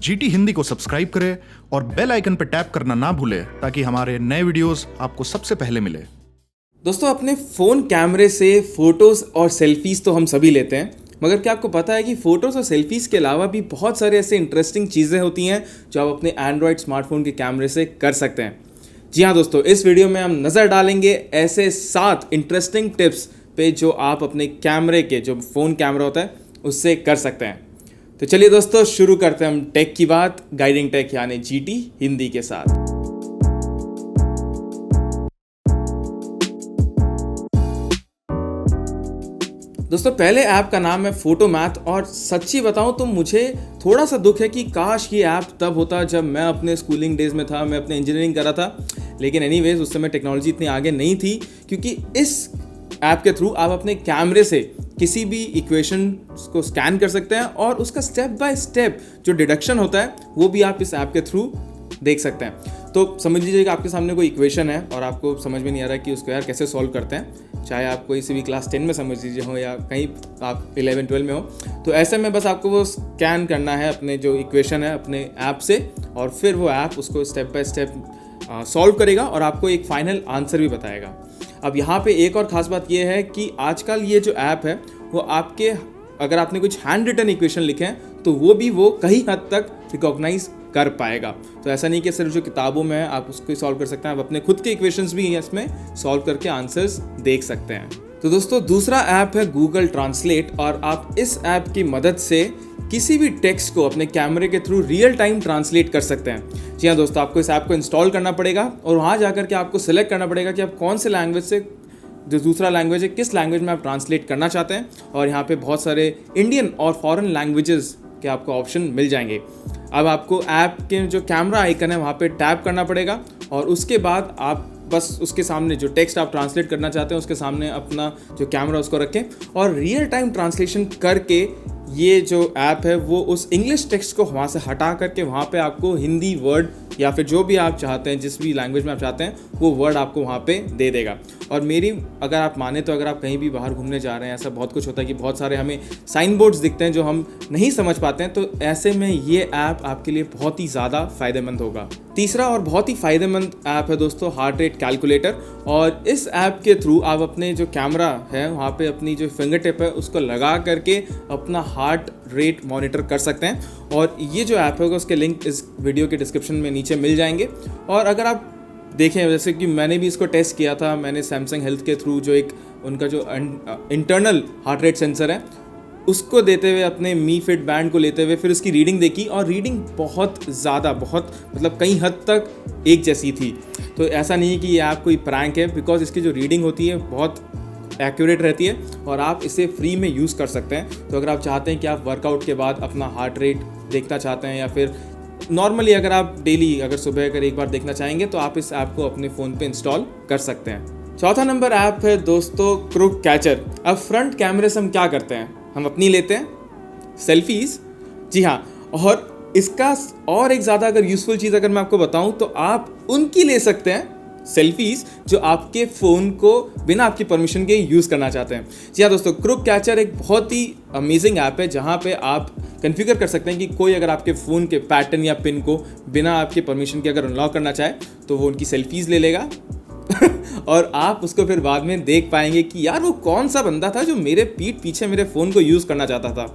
GT Hindi को subscribe करें और बेल आइकन पर टैप करना ना भूलें ताकि हमारे नए वीडियोस आपको सबसे पहले मिले। दोस्तों, अपने फ़ोन कैमरे से फ़ोटोज़ और सेल्फीज़ तो हम सभी लेते हैं, मगर क्या आपको पता है कि फ़ोटोज़ और सेल्फीज़ के अलावा भी बहुत सारे ऐसे इंटरेस्टिंग चीज़ें होती हैं जो आप अपने एंड्रॉयड स्मार्टफोन के कैमरे से कर सकते हैं। जी हाँ दोस्तों, इस वीडियो में हम नज़र डालेंगे ऐसे 7 इंटरेस्टिंग टिप्स पे जो आप अपने कैमरे के, जो फ़ोन कैमरा होता है, उससे कर सकते हैं। तो चलिए दोस्तों, शुरू करते हैं हम टेक की बात गाइडिंग टेक यानी जीटी हिंदी के साथ। दोस्तों, पहले ऐप का नाम है फोटोमैथ और सच्ची बताऊं तो मुझे थोड़ा सा दुख है कि काश ये ऐप तब होता जब मैं अपने स्कूलिंग डेज में था, मैं अपने इंजीनियरिंग कर रहा था। लेकिन एनीवेज उस समय टेक्नोलॉजी इतनी आगे नहीं थी, क्योंकि इस ऐप के थ्रू आप अपने कैमरे से किसी भी इक्वेशन को स्कैन कर सकते हैं और उसका स्टेप बाय स्टेप जो डिडक्शन होता है वो भी आप इस ऐप के थ्रू देख सकते हैं। तो समझ लीजिए कि आपके सामने कोई इक्वेशन है और आपको समझ में नहीं आ रहा कि उसको यार कैसे सॉल्व करते हैं, चाहे आप कोई सी भी क्लास 10 में समझ लीजिए हो या कहीं आप 11-12 में हो। तो ऐसे में बस आपको वो स्कैन करना है अपने जो इक्वेशन है अपने ऐप से, और फिर वो ऐप उसको स्टेप बाय स्टेप सॉल्व करेगा और आपको एक फाइनल आंसर भी बताएगा। अब यहाँ पे एक और ख़ास बात ये है कि आजकल ये जो ऐप है वो आपके, अगर आपने कुछ हैंड रिटन इक्वेशन लिखे हैं तो वो कहीं हद तक रिकॉग्नाइज कर पाएगा। तो ऐसा नहीं कि सिर्फ जो किताबों में है आप उसको सॉल्व कर सकते हैं, आप अपने खुद के इक्वेशंस भी इसमें सॉल्व करके आंसर्स देख सकते हैं। तो दोस्तों, दूसरा ऐप है गूगल ट्रांसलेट और आप इस ऐप की मदद से किसी भी टेक्स्ट को अपने कैमरे के थ्रू रियल टाइम ट्रांसलेट कर सकते हैं। जी हाँ दोस्तों, आपको इस ऐप को इंस्टॉल करना पड़ेगा और वहाँ जाकर के आपको सिलेक्ट करना पड़ेगा कि आप कौन से लैंग्वेज से जो दूसरा लैंग्वेज है किस लैंग्वेज में आप ट्रांसलेट करना चाहते हैं, और यहाँ पे बहुत सारे इंडियन और फॉरेन लैंग्वेजेस के आपको ऑप्शन मिल जाएंगे। अब आपको ऐप के जो कैमरा आइकन है वहाँ पे टैप करना पड़ेगा और उसके बाद आप बस उसके सामने जो टेक्स्ट आप ट्रांसलेट करना चाहते हैं उसके सामने अपना जो कैमरा उसको रखें और रियल टाइम ट्रांसलेशन करके ये जो ऐप है वो उस इंग्लिश टेक्स्ट को वहाँ से हटा करके वहाँ पे आपको हिंदी वर्ड या फिर जो भी आप चाहते हैं, जिस भी लैंग्वेज में आप चाहते हैं, वो वर्ड आपको वहाँ पे दे देगा। और मेरी अगर आप माने तो अगर आप कहीं भी बाहर घूमने जा रहे हैं, ऐसा बहुत कुछ होता है कि बहुत सारे हमें साइन बोर्ड्स दिखते हैं जो हम नहीं समझ पाते हैं, तो ऐसे में ये ऐप आपके लिए बहुत ही ज़्यादा फ़ायदेमंद होगा। तीसरा और बहुत ही फ़ायदेमंद ऐप है दोस्तों हार्ट रेट कैलकुलेटर, और इस ऐप के थ्रू आप अपने जो कैमरा है वहाँ पे अपनी जो फिंगर टिप है उसको लगा करके अपना हार्ट रेट मॉनिटर कर सकते हैं। और ये जो ऐप होगा उसके लिंक इस वीडियो के डिस्क्रिप्शन में नीचे मिल जाएंगे। और अगर आप देखें, जैसे कि मैंने भी इसको टेस्ट किया था, मैंने सैमसंग हेल्थ के थ्रू जो एक उनका जो इंटरनल हार्ट रेट सेंसर है उसको देते हुए, अपने मी फिट बैंड को लेते हुए फिर उसकी रीडिंग देखी, और रीडिंग बहुत मतलब कई हद तक एक जैसी थी। तो ऐसा नहीं है कि ये ऐप कोई प्रैंक है, बिकॉज इसकी जो रीडिंग होती है बहुत एक्यूरेट रहती है और आप इसे फ्री में यूज़ कर सकते हैं। तो अगर आप चाहते हैं कि आप वर्कआउट के बाद अपना हार्ट रेट देखना चाहते हैं, या फिर नॉर्मली अगर आप डेली अगर सुबह अगर एक बार देखना चाहेंगे, तो आप इस ऐप को अपने फ़ोन पे इंस्टॉल कर सकते हैं। चौथा नंबर ऐप है दोस्तों क्रुक कैचर। अब फ्रंट कैमरे से हम क्या करते हैं, हम अपनी लेते हैं सेल्फीज़। जी हाँ, और इसका और एक ज़्यादा अगर यूज़फुल चीज़ अगर मैं आपको बताऊं तो आप उनकी ले सकते हैं सेल्फीज़ जो आपके फ़ोन को बिना आपकी परमिशन के यूज़ करना चाहते हैं। जी हाँ दोस्तों, क्रुक कैचर एक बहुत ही अमेजिंग ऐप है जहाँ पे आप कॉन्फ़िगर कर सकते हैं कि कोई अगर आपके फ़ोन के पैटर्न या पिन को बिना आपके परमिशन के अगर अनलॉक करना चाहे तो वो उनकी सेल्फीज़ ले लेगा और आप उसको फिर बाद में देख पाएंगे कि यार वो कौन सा बंदा था जो मेरे पीठ पीछे मेरे फ़ोन को यूज़ करना चाहता था।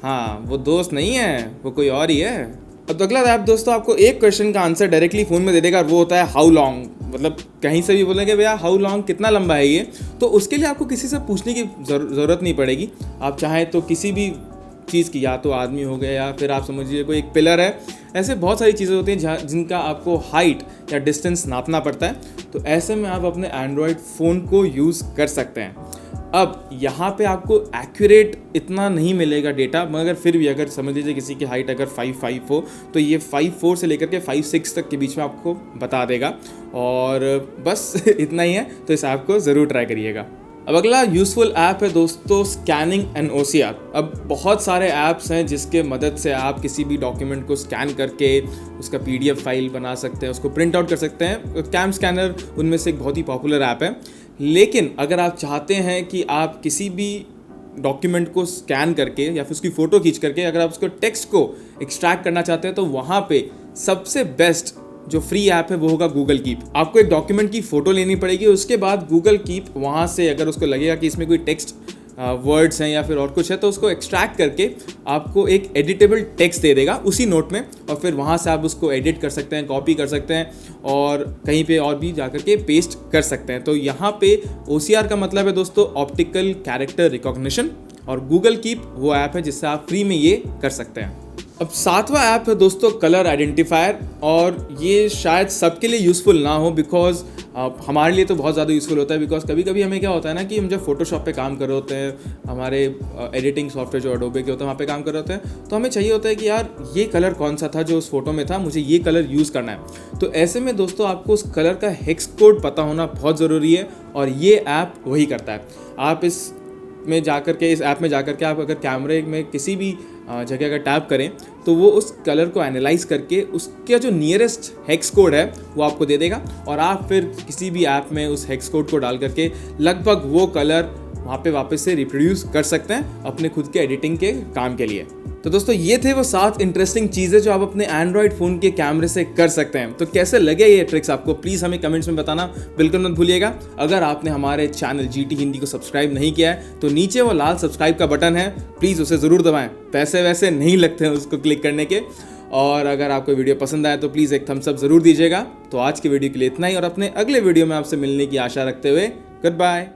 हाँ, वो दोस्त नहीं है, वो कोई और ही है। अब अगला ऐप दोस्तों आपको एक क्वेश्चन का आंसर डायरेक्टली फ़ोन में दे देगा, वो होता है हाउ लॉन्ग। मतलब कहीं से भी बोलेंगे भैया हाउ लॉन्ग, कितना लंबा है ये, तो उसके लिए आपको किसी से पूछने की ज़रूरत नहीं पड़ेगी। आप चाहें तो किसी भी चीज़ की, या तो आदमी हो गया या फिर आप समझिए कोई एक पिलर है, ऐसे बहुत सारी चीज़ें होती हैं जिनका आपको हाइट या डिस्टेंस नापना पड़ता है। तो ऐसे में आप अपने एंड्रॉयड फ़ोन को यूज़ कर सकते हैं। अब यहाँ पे आपको एक्यूरेट इतना नहीं मिलेगा डेटा, मगर फिर भी अगर समझ लीजिए किसी की हाइट अगर 5'5" हो तो ये 5'4" से लेकर के 5'6" तक के बीच में आपको बता देगा। और बस इतना ही है, तो इस ऐप को ज़रूर ट्राई करिएगा। अब अगला यूज़फुल ऐप है दोस्तों स्कैनिंग एंड OCR। अब बहुत सारे ऐप्स हैं जिसके मदद से आप किसी भी डॉक्यूमेंट को स्कैन करके उसका PDF फाइल बना सकते हैं, उसको प्रिंट आउट कर सकते हैं। कैम स्कैनर उनमें से एक बहुत ही पॉपुलर ऐप है। लेकिन अगर आप चाहते हैं कि आप किसी भी डॉक्यूमेंट को स्कैन करके या फिर उसकी फ़ोटो खींच करके अगर आप उसको टेक्स्ट को एक्सट्रैक्ट करना चाहते हैं तो वहाँ पे सबसे बेस्ट जो फ्री ऐप है वो होगा गूगल कीप। आपको एक डॉक्यूमेंट की फ़ोटो लेनी पड़ेगी, उसके बाद गूगल कीप वहाँ से अगर उसको लगेगा कि इसमें कोई टेक्स्ट वर्ड्स हैं या फिर और कुछ है तो उसको एक्सट्रैक्ट करके आपको एक एडिटेबल टेक्स्ट दे देगा उसी नोट में, और फिर वहाँ से आप उसको एडिट कर सकते हैं, कॉपी कर सकते हैं और कहीं पे और भी जाकर के पेस्ट कर सकते हैं। तो यहाँ पे OCR का मतलब है दोस्तों ऑप्टिकल कैरेक्टर रिकॉग्निशन, और गूगल कीप वो ऐप है जिससे आप फ्री में ये कर सकते हैं। अब 7वां ऐप है दोस्तों कलर आइडेंटिफायर, और ये शायद सबके लिए यूज़फुल ना हो बिकॉज हमारे लिए तो बहुत ज़्यादा यूज़फुल होता है। बिकॉज कभी कभी हमें क्या होता है ना कि हम जब फोटोशॉप पे काम कर रहे होते हैं, हमारे एडिटिंग सॉफ्टवेयर जो एडोबे के होते हैं वहाँ पे काम कर रहे होते हैं, तो हमें चाहिए होता है कि यार ये कलर कौन सा था जो उस फोटो में था, मुझे ये कलर यूज़ करना है। तो ऐसे में दोस्तों आपको उस कलर का हेक्स कोड पता होना बहुत ज़रूरी है, और ये ऐप वही करता है। आप इस ऐप में जाकर के आप अगर कैमरे में किसी भी जगह का टैप करें तो वो उस कलर को एनालाइज करके उसका जो नियरेस्ट हेक्स कोड है वो आपको दे देगा, और आप फिर किसी भी ऐप में उस हेक्स कोड को डाल करके लगभग वो कलर वहाँ पे वापस से रिप्रोड्यूस कर सकते हैं अपने खुद के एडिटिंग के काम के लिए। तो दोस्तों ये थे वो 7 इंटरेस्टिंग चीज़ें जो आप अपने एंड्रॉयड फ़ोन के कैमरे से कर सकते हैं। तो कैसे लगे ये ट्रिक्स आपको, प्लीज़ हमें कमेंट्स में बताना बिल्कुल मत भूलिएगा। अगर आपने हमारे चैनल GT हिंदी को सब्सक्राइब नहीं किया है तो नीचे वो लाल सब्सक्राइब का बटन है, प्लीज़ उसे ज़रूर दबाएं, पैसे वैसे नहीं लगते हैं उसको क्लिक करने के। और अगर आपको वीडियो पसंद आए तो प्लीज़ एक थम्स अप ज़रूर दीजिएगा। तो आज की वीडियो के लिए इतना ही, और अपने अगले वीडियो में आपसे मिलने की आशा रखते हुए गुड बाय।